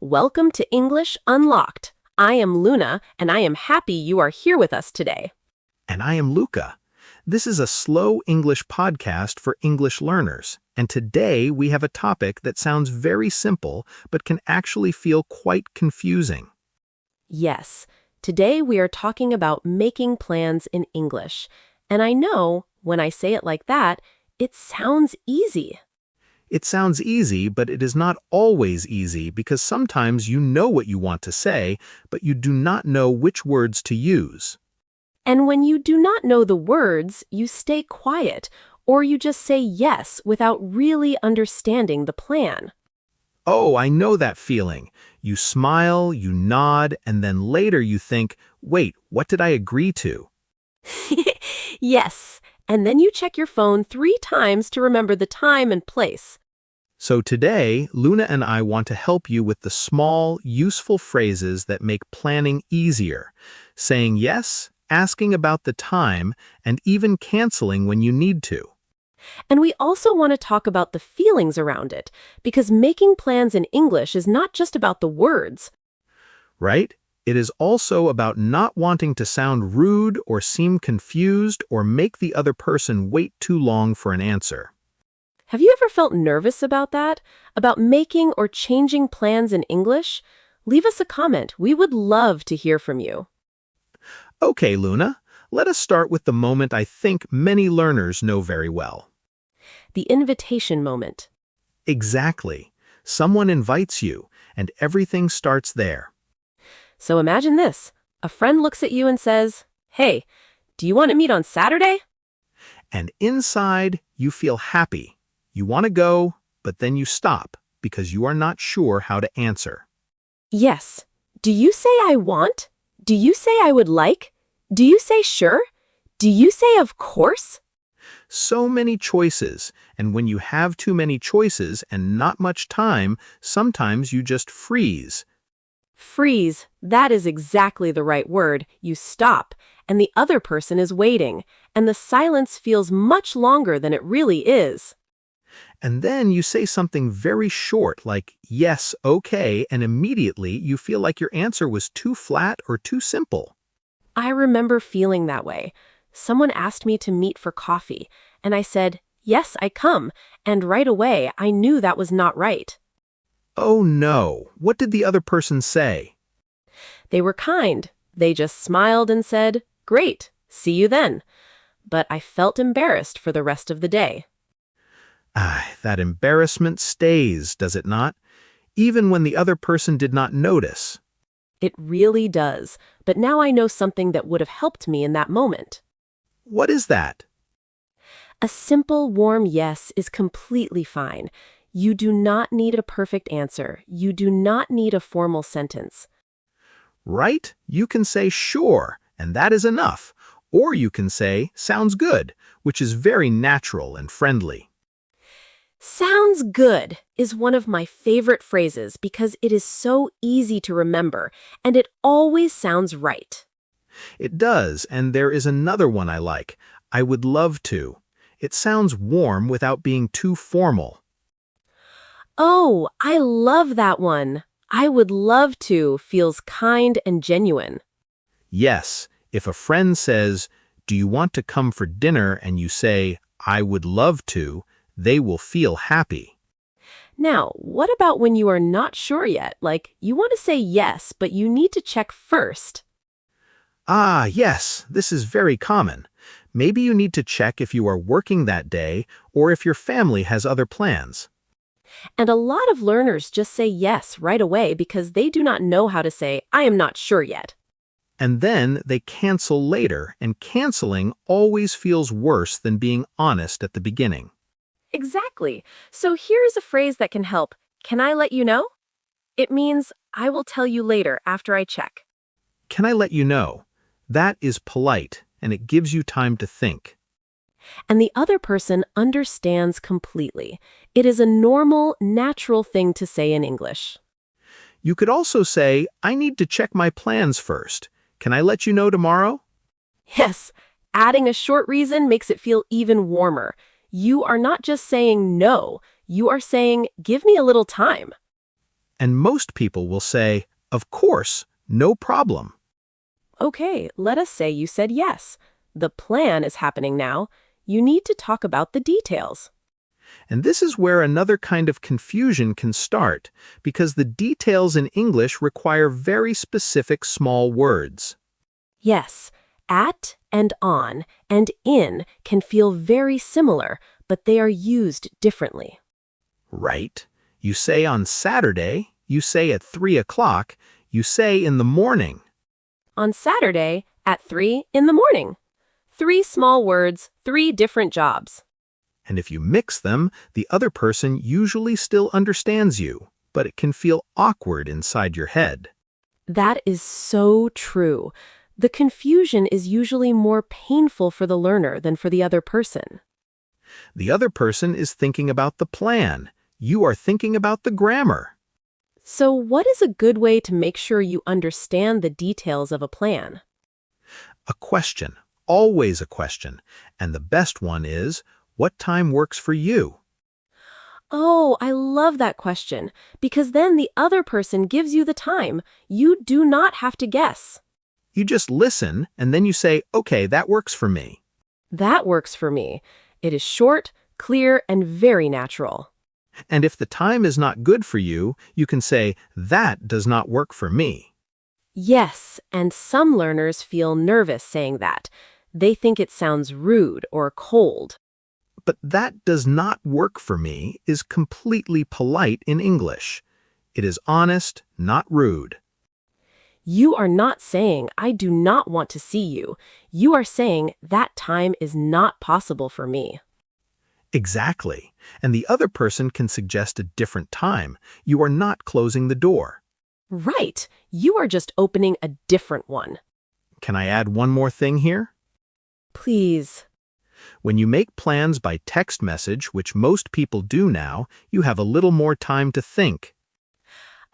Welcome to English Unlocked. I am Luna, and I am happy you are here with us today. And I am Luca. This is a slow English podcast for English learners, and today we have a topic that sounds very simple but can actually feel quite confusing. Yes, today we are talking about making plans in English. And I know, when I say it like that, it sounds easy. It sounds easy, but it is not always easy because sometimes you know what you want to say, but you do not know which words to use. And when you do not know the words, you stay quiet, or you just say yes without really understanding the plan. Oh, I know that feeling. You smile, you nod, and then later you think, wait, what did I agree to? Yes, and then you check your phone 3 times to remember the time and place. So today, Luna and I want to help you with the small, useful phrases that make planning easier. Saying yes, asking about the time, and even canceling when you need to. And we also want to talk about the feelings around it, because making plans in English is not just about the words. Right? It is also about not wanting to sound rude or seem confused or make the other person wait too long for an answer. Have you ever felt nervous about that? About making or changing plans in English? Leave us a comment. We would love to hear from you. Okay, Luna, let us start with the moment I think many learners know very well. The invitation moment. Exactly. Someone invites you, and everything starts there. So imagine this. A friend looks at you and says, "Hey, do you want to meet on Saturday?" And inside, you feel happy. You want to go, but then you stop because you are not sure how to answer. Yes. Do you say I want? Do you say I would like? Do you say sure? Do you say of course? So many choices, and when you have too many choices and not much time, sometimes you just freeze. Freeze. That is exactly the right word. You stop, and the other person is waiting, and the silence feels much longer than it really is. And then you say something very short like, yes, okay, and immediately you feel like your answer was too flat or too simple. I remember feeling that way. Someone asked me to meet for coffee, and I said, "Yes, I come," and right away I knew that was not right. Oh no, what did the other person say? They were kind. They just smiled and said, "Great, see you then." But I felt embarrassed for the rest of the day. That embarrassment stays, does it not? Even when the other person did not notice. It really does, but now I know something that would have helped me in that moment. What is that? A simple, warm yes is completely fine. You do not need a perfect answer. You do not need a formal sentence. Right? You can say sure, and that is enough. Or you can say sounds good, which is very natural and friendly. Sounds good is one of my favorite phrases because it is so easy to remember, and it always sounds right. It does, and there is another one I like. I would love to. It sounds warm without being too formal. Oh, I love that one. I would love to feels kind and genuine. Yes, if a friend says, do you want to come for dinner, and you say, I would love to, they will feel happy. Now, what about when you are not sure yet? Like, you want to say yes, but you need to check first. Ah, yes, this is very common. Maybe you need to check if you are working that day or if your family has other plans. And a lot of learners just say yes right away because they do not know how to say, "I am not sure yet." And then they cancel later, and canceling always feels worse than being honest at the beginning. Exactly. So here's a phrase that can help. Can I let you know? It means, I will tell you later after I check. Can I let you know? That is polite, and it gives you time to think. And the other person understands completely. It is a normal, natural thing to say in English. You could also say, I need to check my plans first. Can I let you know tomorrow? Yes, adding a short reason makes it feel even warmer. You are not just saying no, you are saying, "Give me a little time." And most people will say, of course, no problem. Okay, let us say you said yes. The plan is happening now. You need to talk about the details. And this is where another kind of confusion can start, because the details in English require very specific small words. Yes, at and on and in can feel very similar, but they are used differently. Right? You say on Saturday, you say at 3 o'clock, you say in the morning. On Saturday at 3 in the morning. 3 small words, 3 different jobs. And if you mix them, the other person usually still understands you, but it can feel awkward inside your head. That is so true. The confusion is usually more painful for the learner than for the other person. The other person is thinking about the plan. You are thinking about the grammar. So, what is a good way to make sure you understand the details of a plan? A question, always a question. And the best one is, what time works for you? Oh, I love that question, because then the other person gives you the time. You do not have to guess. You just listen, and then you say, okay, that works for me. That works for me. It is short, clear, and very natural. And if the time is not good for you, you can say, that does not work for me. Yes, and some learners feel nervous saying that. They think it sounds rude or cold. But that does not work for me is completely polite in English. It is honest, not rude. You are not saying, I do not want to see you. You are saying, that time is not possible for me. Exactly. And the other person can suggest a different time. You are not closing the door. Right. You are just opening a different one. Can I add one more thing here? Please. When you make plans by text message, which most people do now, you have a little more time to think.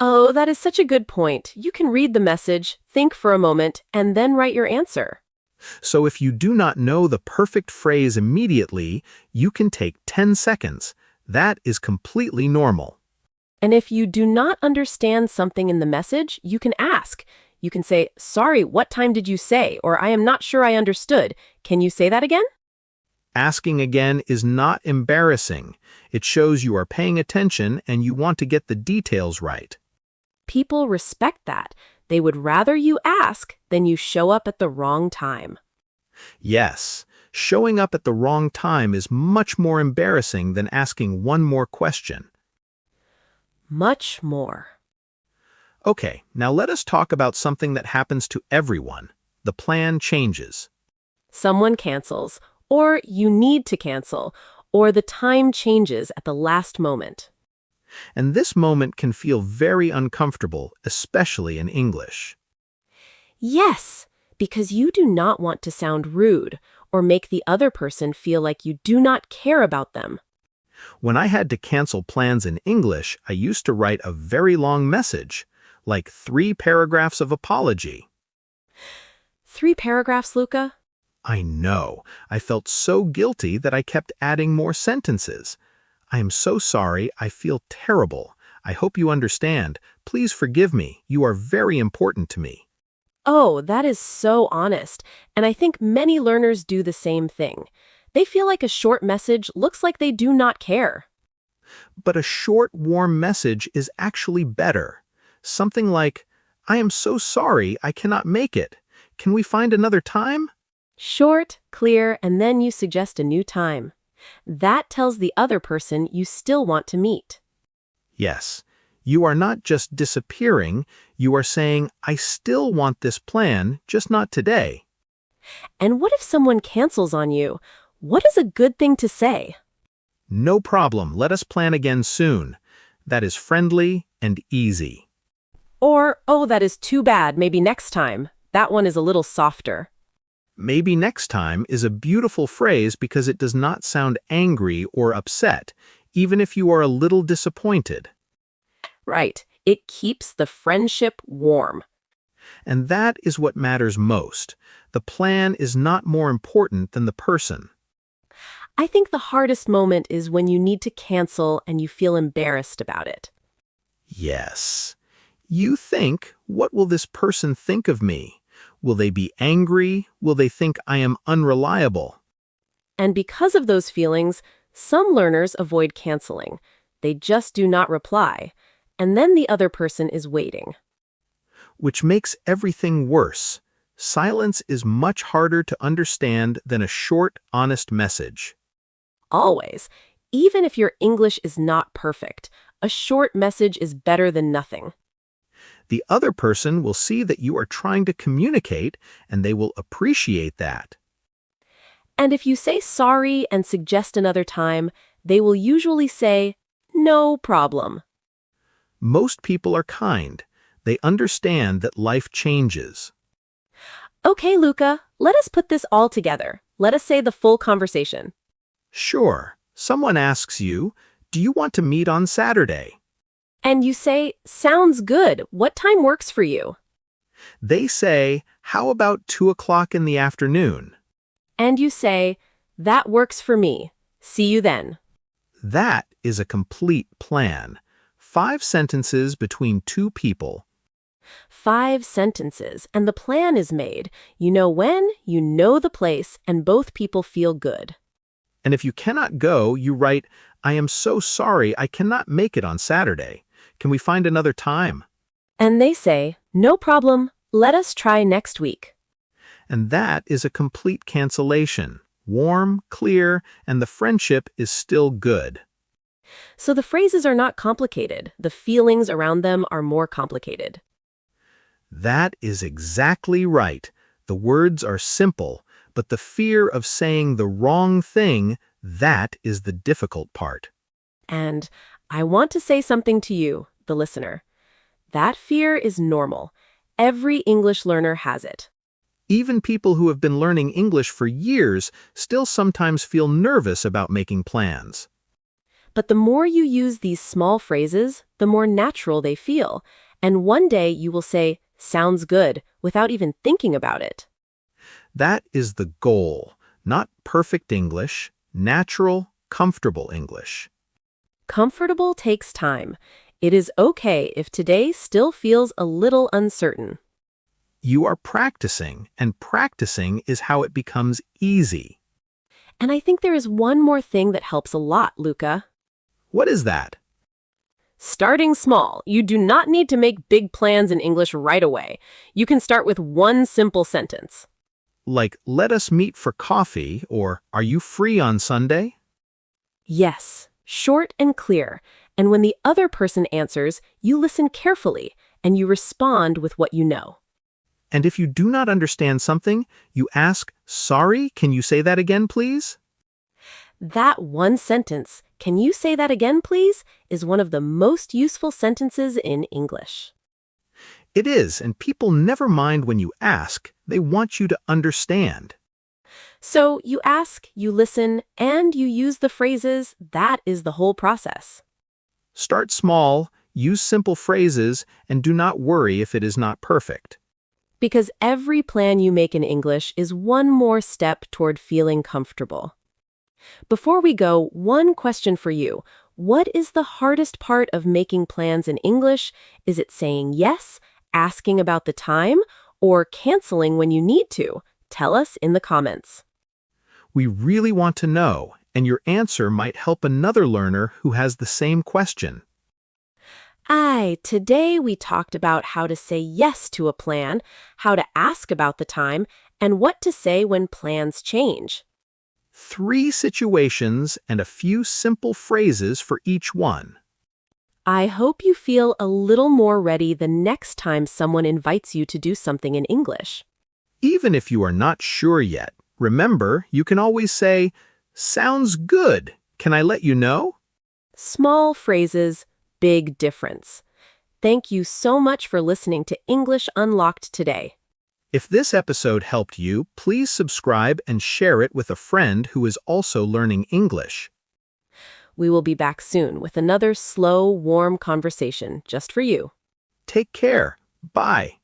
Oh, that is such a good point. You can read the message, think for a moment, and then write your answer. So if you do not know the perfect phrase immediately, you can take 10 seconds. That is completely normal. And if you do not understand something in the message, you can ask. You can say, sorry, what time did you say? Or I am not sure I understood. Can you say that again? Asking again is not embarrassing. It shows you are paying attention and you want to get the details right. People respect that. They would rather you ask than you show up at the wrong time. Yes, showing up at the wrong time is much more embarrassing than asking one more question. Much more. Okay, now let us talk about something that happens to everyone. The plan changes. Someone cancels, or you need to cancel, or the time changes at the last moment. And this moment can feel very uncomfortable, especially in English. Yes, because you do not want to sound rude or make the other person feel like you do not care about them. When I had to cancel plans in English, I used to write a very long message, like 3 paragraphs of apology. 3 paragraphs, Luca? I know. I felt so guilty that I kept adding more sentences. I am so sorry. I feel terrible. I hope you understand. Please forgive me. You are very important to me. Oh, that is so honest, and I think many learners do the same thing. They feel like a short message looks like they do not care. But a short, warm message is actually better. Something like, I am so sorry. I cannot make it. Can we find another time? Short, clear, and then you suggest a new time. That tells the other person you still want to meet. Yes. You are not just disappearing, you are saying, I still want this plan, just not today. And what if someone cancels on you? What is a good thing to say? No problem, let us plan again soon. That is friendly and easy. Or, oh, that is too bad, maybe next time. That one is a little softer. Maybe next time is a beautiful phrase because it does not sound angry or upset, even if you are a little disappointed. Right. It keeps the friendship warm. And that is what matters most. The plan is not more important than the person. I think the hardest moment is when you need to cancel and you feel embarrassed about it. Yes. You think, what will this person think of me? Will they be angry? Will they think I am unreliable? And because of those feelings, some learners avoid canceling. They just do not reply. And then the other person is waiting. Which makes everything worse. Silence is much harder to understand than a short, honest message. Always. Even if your English is not perfect, a short message is better than nothing. The other person will see that you are trying to communicate, and they will appreciate that. And if you say sorry and suggest another time, they will usually say, no problem. Most people are kind. They understand that life changes. Okay, Luca, let us put this all together. Let us say the full conversation. Sure, someone asks you, do you want to meet on Saturday? And you say, sounds good. What time works for you? They say, how about 2 o'clock in the afternoon? And you say, that works for me. See you then. That is a complete plan. 5 sentences between 2 people. 5 sentences, and the plan is made. You know when, you know the place, and both people feel good. And if you cannot go, you write, I am so sorry I cannot make it on Saturday. Can we find another time? And they say, no problem. Let us try next week. And that is a complete cancellation. Warm, clear, and the friendship is still good. So the phrases are not complicated. The feelings around them are more complicated. That is exactly right. The words are simple, but the fear of saying the wrong thing, that is the difficult part. And I want to say something to you, the listener. That fear is normal. Every English learner has it. Even people who have been learning English for years still sometimes feel nervous about making plans. But the more you use these small phrases, the more natural they feel. And one day you will say, sounds good, without even thinking about it. That is the goal, not perfect English, natural, comfortable English. Comfortable takes time. It is okay if today still feels a little uncertain. You are practicing, and practicing is how it becomes easy. And I think there is one more thing that helps a lot, Luca. What is that? Starting small. You do not need to make big plans in English right away. You can start with one simple sentence. Like, let us meet for coffee, or are you free on Sunday? Yes, short and clear. And when the other person answers, you listen carefully and you respond with what you know. And if you do not understand something, you ask, sorry, can you say that again, please? That one sentence, can you say that again, please, is one of the most useful sentences in English. It is, and people never mind when you ask. They want you to understand. So you ask, you listen, and you use the phrases. That is the whole process. Start small, use simple phrases, and do not worry if it is not perfect. Because every plan you make in English is one more step toward feeling comfortable. Before we go, one question for you. What is the hardest part of making plans in English? Is it saying yes, asking about the time, or canceling when you need to? Tell us in the comments. We really want to know, and your answer might help another learner who has the same question. Today we talked about how to say yes to a plan, how to ask about the time, and what to say when plans change. 3 situations and a few simple phrases for each one. I hope you feel a little more ready the next time someone invites you to do something in English. Even if you are not sure yet, remember, you can always say, sounds good. Can I let you know? Small phrases, big difference. Thank you so much for listening to English Unlocked today. If this episode helped you, please subscribe and share it with a friend who is also learning English. We will be back soon with another slow, warm conversation just for you. Take care. Bye.